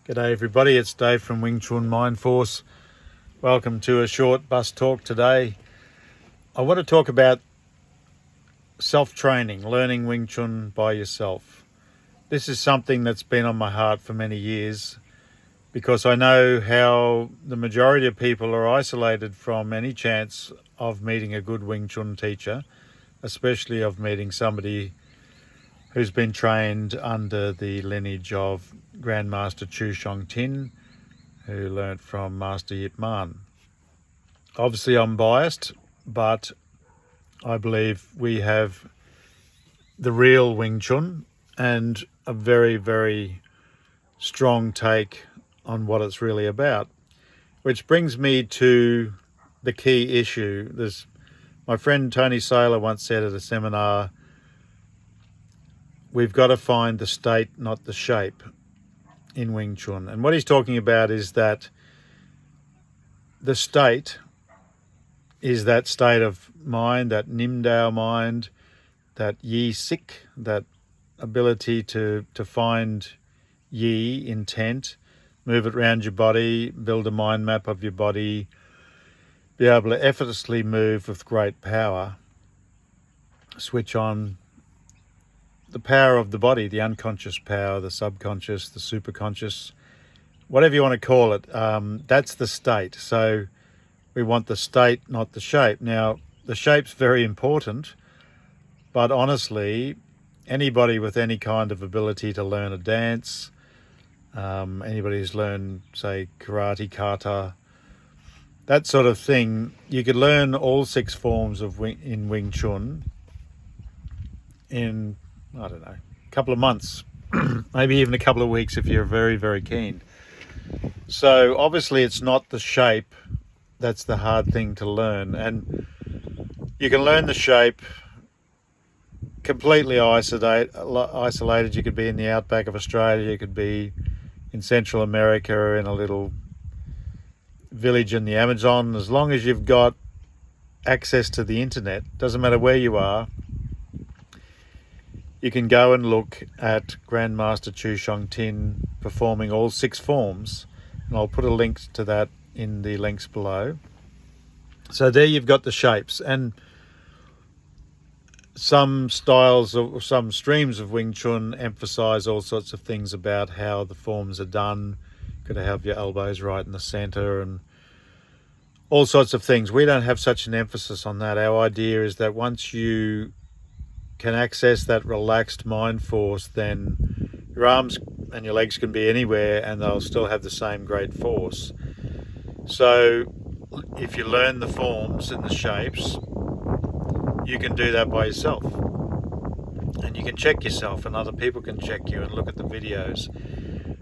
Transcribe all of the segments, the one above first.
G'day everybody, it's Dave from Wing Chun Mind Force. Welcome to a short bus talk today. I want to talk about self-training, learning Wing Chun by yourself. This is something that's been on my heart for many years because I know how the majority of people are isolated from any chance of meeting a good Wing Chun teacher, especially of meeting somebody who's been trained under the lineage of Grandmaster Chu Shong Tin, who learnt from Master Yip Man. Obviously I'm biased, but I believe we have the real Wing Chun and a very, very strong take on what it's really about. Which brings me to the key issue. My friend Tony Saylor once said at a seminar, we've got to find the state, not the shape, in Wing Chun. And what he's talking about is that the state is that state of mind, that Nim Dao mind, that Yi Sik, that ability to find Yi, intent, move it around your body, build a mind map of your body, be able to effortlessly move with great power, switch on the power of the body, the unconscious power, the subconscious, the superconscious, whatever you want to call it, that's the state. So we want the state, not the shape. Now, the shape's very important, but honestly, anybody with any kind of ability to learn a dance, anybody who's learned, say, karate, kata, that sort of thing, you could learn all 6 forms of in Wing Chun in, I don't know, a couple of months, maybe even a couple of weeks if you're very, very keen. So obviously it's not the shape that's the hard thing to learn. And you can learn the shape completely isolated. You could be in the outback of Australia, you could be in Central America or in a little village in the Amazon. As long as you've got access to the internet, doesn't matter where you are, you can go and look at Grandmaster Chu Shong Tin performing all 6 forms, and I'll put a link to that in the links below. So there you've got the shapes, and some styles or some streams of Wing Chun emphasize all sorts of things about how the forms are done. You've got to have your elbows right in the center and all sorts of things. We don't have such an emphasis on that. Our idea is that once you can access that relaxed mind force, then your arms and your legs can be anywhere and they'll still have the same great force. So if you learn the forms and the shapes, you can do that by yourself, and you can check yourself, and other people can check you and look at the videos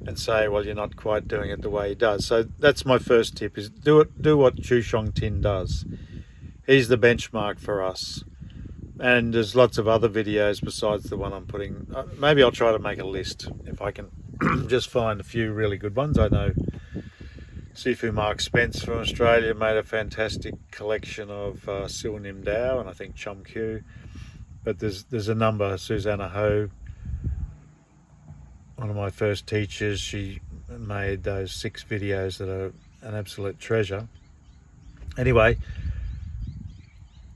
and say, well, you're not quite doing it the way he does. So that's my first tip, is do what Chu Shong Tin does. He's the benchmark for us. And there's lots of other videos besides the one I'm putting. Maybe I'll try to make a list if I can just find a few really good ones. I know Sifu Mark Spence from Australia made a fantastic collection of Sil Nim Dao, and I think Chum Kyu. But there's a number. Susanna Ho, one of my first teachers, she made those 6 videos that are an absolute treasure. Anyway,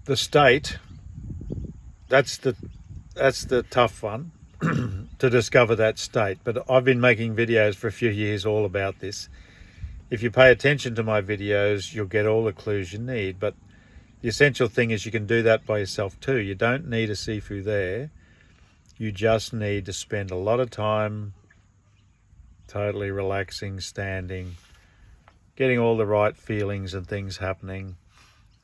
the state, that's the tough one to discover that state. But I've been making videos for a few years all about this. If you pay attention to my videos, you'll get all the clues you need. But the essential thing is you can do that by yourself too. You don't need a Sifu there. You just need to spend a lot of time totally relaxing, standing, getting all the right feelings and things happening.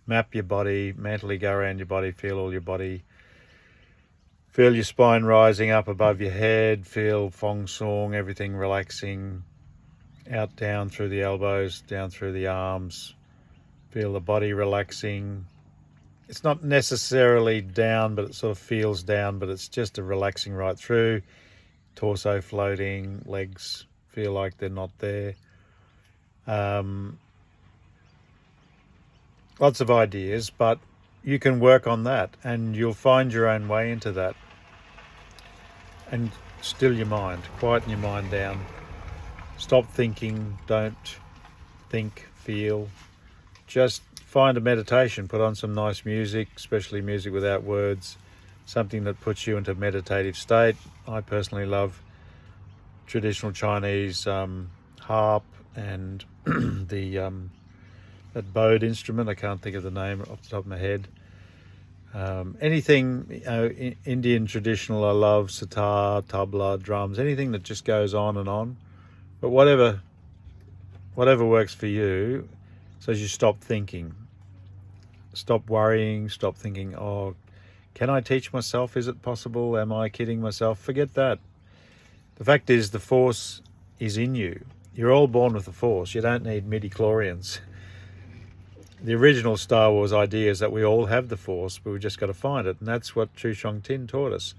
Map your body, mentally go around your body, feel all your body. Feel your spine rising up above your head, feel Fong Song, everything relaxing, out, down through the elbows, down through the arms. Feel the body relaxing. It's not necessarily down, but it sort of feels down, but it's just a relaxing right through. Torso floating, legs feel like they're not there. Lots of ideas, but you can work on that and you'll find your own way into that. And still your mind, quieten your mind down, Stop thinking, don't think, feel. Just find a meditation, put on some nice music, especially music without words, something that puts you into a meditative state. I personally love traditional Chinese harp and that bowed instrument. I can't think of the name off the top of my head. Anything Indian traditional, I love sitar, tabla, drums, anything that just goes on and on. But whatever works for you, so you stop thinking, stop worrying, stop thinking, oh, can I teach myself? Is it possible? Am I kidding myself? Forget that. The fact is the force is in you. You're all born with the force. You don't need midi-chlorians. The original Star Wars idea is that we all have the force, but we've just got to find it. And that's what Chu Shang Tin taught us.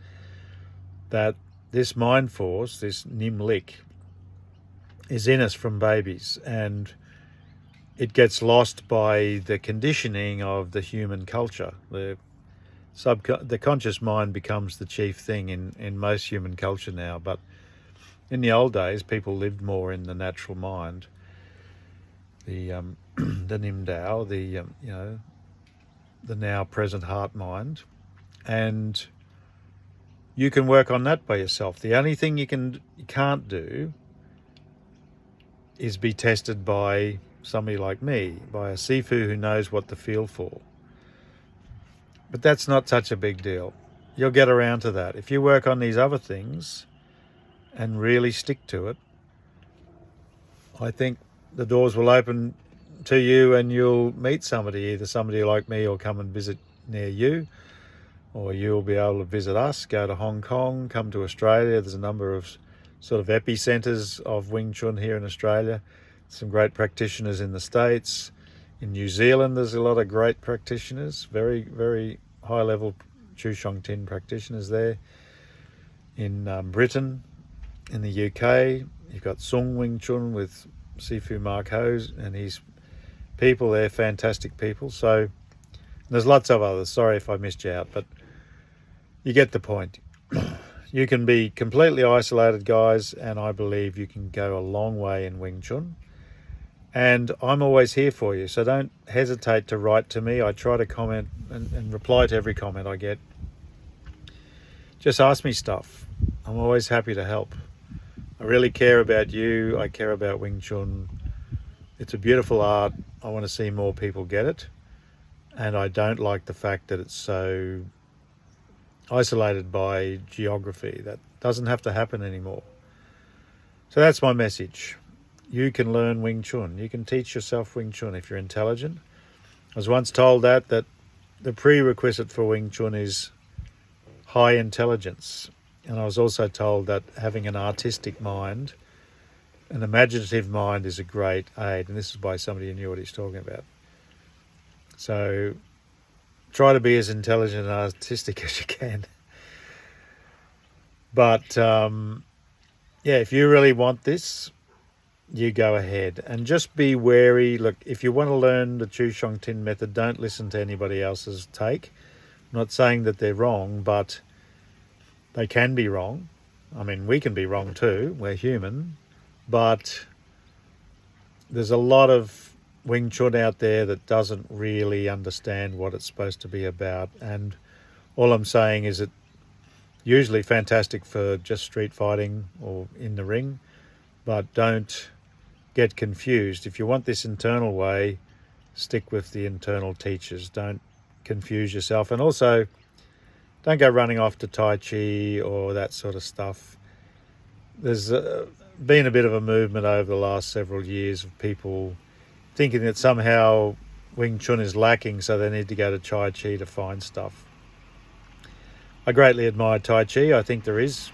That this mind force, this Nim Lik, is in us from babies, and it gets lost by the conditioning of the human culture. The conscious mind becomes the chief thing in most human culture now, but in the old days, people lived more in the natural mind, the Nim Dao, the now present heart mind, and you can work on that by yourself. The only thing you can't do is be tested by somebody like me, by a Sifu who knows what to feel for. But that's not such a big deal. You'll get around to that. If you work on these other things and really stick to it, I think the doors will open to you and you'll meet somebody, either somebody like me or come and visit near you, or you'll be able to visit us, go to Hong Kong, come to Australia. There's a number of sort of epicenters of Wing Chun here in Australia. Some great practitioners in the States. In New Zealand, there's a lot of great practitioners, very, very high-level Chu Shang Tin practitioners there. In Britain, in the UK, you've got Sung Wing Chun with Sifu Mark Ho and his people. They're fantastic people. So there's lots of others. Sorry if I missed you out, but you get the point. You can be completely isolated, guys, and I believe you can go a long way in Wing Chun. And I'm always here for you, so don't hesitate to write to me. I try to comment and reply to every comment I get. Just ask me stuff. I'm always happy to help. I really care about you. I care about Wing Chun. It's a beautiful art. I want to see more people get it. And I don't like the fact that it's so isolated by geography. That doesn't have to happen anymore. So that's my message. You can learn Wing Chun. You can teach yourself Wing Chun if you're intelligent. I was once told that the prerequisite for Wing Chun is high intelligence. And I was also told that having an artistic mind, an imaginative mind, is a great aid. And this is by somebody who knew what he's talking about. So try to be as intelligent and artistic as you can. But if you really want this, you go ahead and just be wary. Look, if you want to learn the Chu Shang Tin method, don't listen to anybody else's take. I'm not saying that they're wrong, but they can be wrong. I mean, we can be wrong too. We're human. But there's a lot of Wing Chun out there that doesn't really understand what it's supposed to be about. And all I'm saying is it's usually fantastic for just street fighting or in the ring, but don't get confused. If you want this internal way, stick with the internal teachers. Don't confuse yourself. And also, don't go running off to Tai Chi or that sort of stuff. There's been a bit of a movement over the last several years of people thinking that somehow Wing Chun is lacking, so they need to go to Tai Chi to find stuff. I greatly admire Tai Chi. I think there is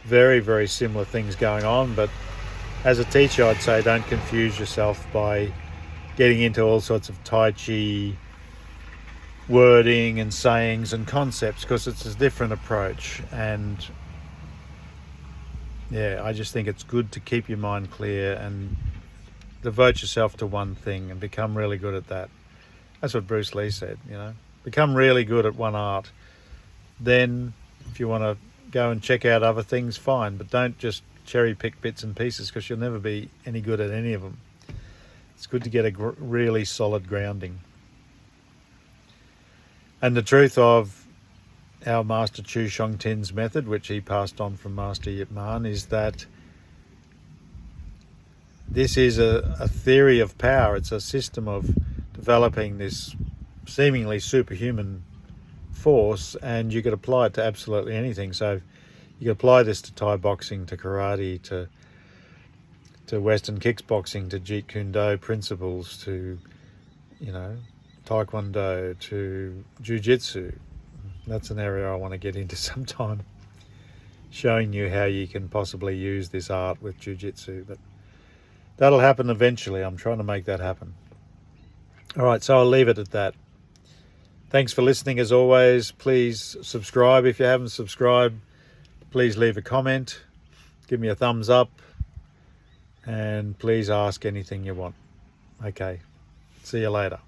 very, very similar things going on, but as a teacher, I'd say don't confuse yourself by getting into all sorts of Tai Chi wording and sayings and concepts, because it's a different approach. And I just think it's good to keep your mind clear and devote yourself to one thing and become really good at that. That's what Bruce Lee said, become really good at one art. Then if you want to go and check out other things, fine, but don't just cherry pick bits and pieces, because you'll never be any good at any of them. It's good to get a really solid grounding. And the truth of our Master Chu Shong Tin's method, which he passed on from Master Yip Man, is that this is a theory of power. It's a system of developing this seemingly superhuman force, and you could apply it to absolutely anything. So you could apply this to Thai boxing, to karate, to Western kickboxing, to Jeet Kune Do principles, to, you know, Taekwondo, to Jiu-Jitsu. That's an area I want to get into sometime, showing you how you can possibly use this art with Jiu-Jitsu. But that'll happen eventually. I'm trying to make that happen. All right, so I'll leave it at that. Thanks for listening as always. Please subscribe if you haven't subscribed. Please leave a comment. Give me a thumbs up. And please ask anything you want. Okay. See you later.